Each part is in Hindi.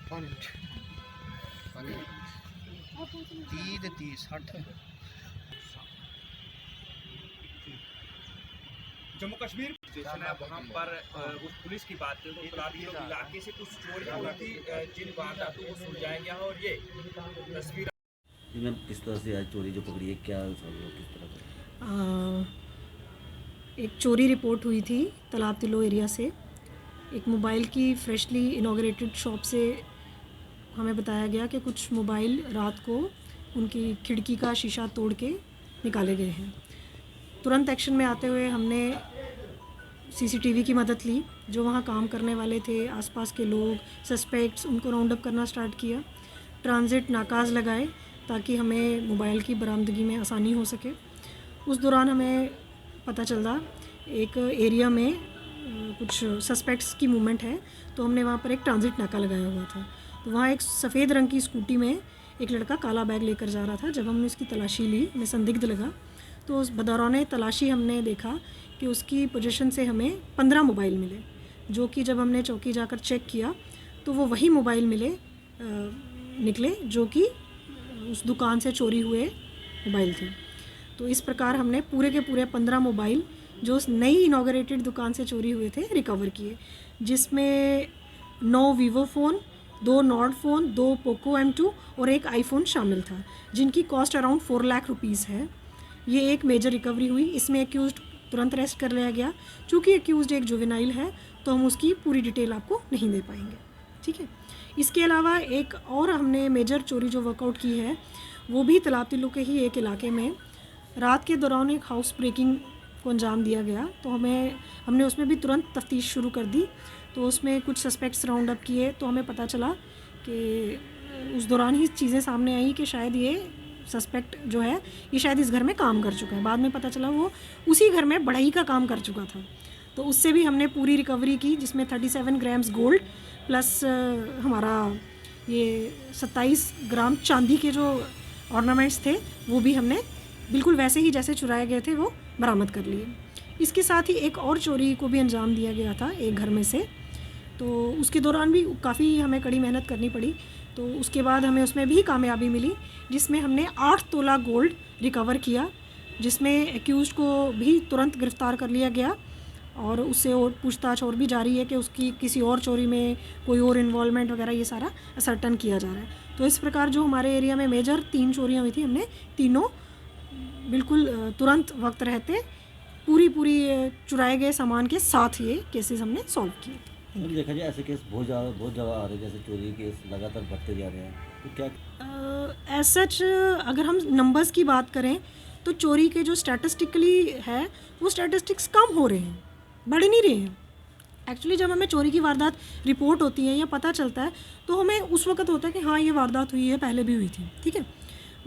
जम्मू कश्मीर स्टेशन है वहाँ पर उस पुलिस की बात करें तो तलाबियों इलाके से कुछ चोरी हुई थी जिन वारदातों को सुलझाया गया और ये तस्वीर मैम किस तरह से आज चोरी जो पकड़ी है क्या किस तरह से? एक चोरी रिपोर्ट हुई थी तालाब तिलो एरिया से। एक मोबाइल की फ्रेशली इनॉग्रेटेड शॉप से हमें बताया गया कि कुछ मोबाइल रात को उनकी खिड़की का शीशा तोड़ के निकाले गए हैं। तुरंत एक्शन में आते हुए हमने सीसीटीवी की मदद ली। जो वहाँ काम करने वाले थे, आसपास के लोग, सस्पेक्ट्स, उनको राउंड अप करना स्टार्ट किया। ट्रांजिट नाकाज लगाए ताकि हमें मोबाइल की बरामदगी में आसानी हो सके। उस दौरान हमें पता चला एक एरिया में कुछ सस्पेक्ट्स की मूवमेंट है, तो हमने वहाँ पर एक ट्रांजिट नाका लगाया हुआ था। तो वहाँ एक सफ़ेद रंग की स्कूटी में एक लड़का काला बैग लेकर जा रहा था। जब हमने उसकी तलाशी ली, हमें संदिग्ध लगा, तो उस बदौरान तलाशी हमने देखा कि उसकी पोजीशन से हमें 15 मोबाइल मिले, जो कि जब हमने चौकी जाकर चेक किया तो वो वही मोबाइल निकले जो कि उस दुकान से चोरी हुए मोबाइल थे। तो इस प्रकार हमने पूरे के पूरे 15 मोबाइल जो उस नई इनॉग्रेटेड दुकान से चोरी हुए थे रिकवर किए, जिसमें 9 Vivo phone, 2 Nord phone, 2 Poco M2 और एक आईफोन शामिल था, जिनकी कॉस्ट अराउंड 4 लाख रुपीज़ है। ये एक मेजर रिकवरी हुई। इसमें एक्यूज़ड तुरंत अरेस्ट कर लिया गया। चूँकि एक्यूज़ड एक जुवेनाइल है तो हम उसकी पूरी डिटेल आपको नहीं दे पाएंगे, ठीक है। इसके अलावा एक और हमने मेजर चोरी जो वर्कआउट की है वो भी तालाब तिलो के ही एक इलाके में रात के दौरान एक हाउस ब्रेकिंग को अंजाम दिया गया। तो हमने उसमें भी तुरंत तफ्तीश शुरू कर दी। तो उसमें कुछ सस्पेक्ट्स राउंड अप किए, तो हमें पता चला कि उस दौरान ही चीज़ें सामने आई कि शायद ये सस्पेक्ट जो है ये शायद इस घर में काम कर चुका है। बाद में पता चला वो उसी घर में बढ़ई का काम कर चुका था। तो उससे भी हमने पूरी रिकवरी की, जिसमें 37 ग्राम्स गोल्ड प्लस हमारा ये 27 ग्राम चांदी के जो ऑर्नामेंट्स थे वो भी हमने बिल्कुल वैसे ही जैसे चुराए गए थे वो बरामद कर लिए। इसके साथ ही एक और चोरी को भी अंजाम दिया गया था एक घर में से। तो उसके दौरान भी काफ़ी हमें कड़ी मेहनत करनी पड़ी। तो उसके बाद हमें उसमें भी कामयाबी मिली, जिसमें हमने 8 तोला गोल्ड रिकवर किया, जिसमें एक्यूज़ड को भी तुरंत गिरफ़्तार कर लिया गया और उससे और पूछताछ और भी जारी है कि उसकी किसी और चोरी में कोई और इन्वॉल्वमेंट वगैरह ये सारा असर्टन किया जा रहा है। तो इस प्रकार जो हमारे एरिया में मेजर 3 चोरियाँ हुई थी, हमने तीनों बिल्कुल तुरंत वक्त रहते पूरी चुराए गए सामान के साथ ये केसेस हमने सॉल्व किए। देखा जाए ऐसे केस बहुत ज़्यादा आ रहे हैं, जैसे चोरी के केस लगातार बढ़ते जा रहे हैं, तो क्या एज सच अगर हम नंबर्स की बात करें तो चोरी के जो स्टैटिस्टिकली है वो स्टैटिस्टिक्स कम हो रहे हैं, बढ़ नहीं रहे हैं। एक्चुअली जब हमें चोरी की वारदात रिपोर्ट होती है या पता चलता है तो हमें उस वक्त होता है कि हाँ ये वारदात हुई है, पहले भी हुई थी, ठीक है।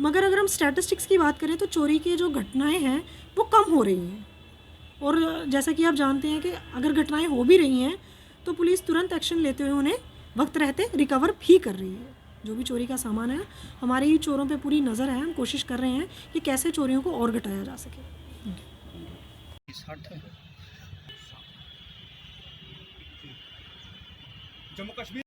मगर अगर हम स्टैटिस्टिक्स की बात करें तो चोरी की जो घटनाएं हैं वो कम हो रही हैं। और जैसा कि आप जानते हैं कि अगर घटनाएं हो भी रही हैं तो पुलिस तुरंत एक्शन लेते हुए उन्हें वक्त रहते रिकवर भी कर रही है। जो भी चोरी का सामान है, हमारे ही चोरों पे पूरी नज़र है। हम कोशिश कर रहे हैं कि कैसे चोरियों को और घटाया जा सके। जम्मू कश्मीर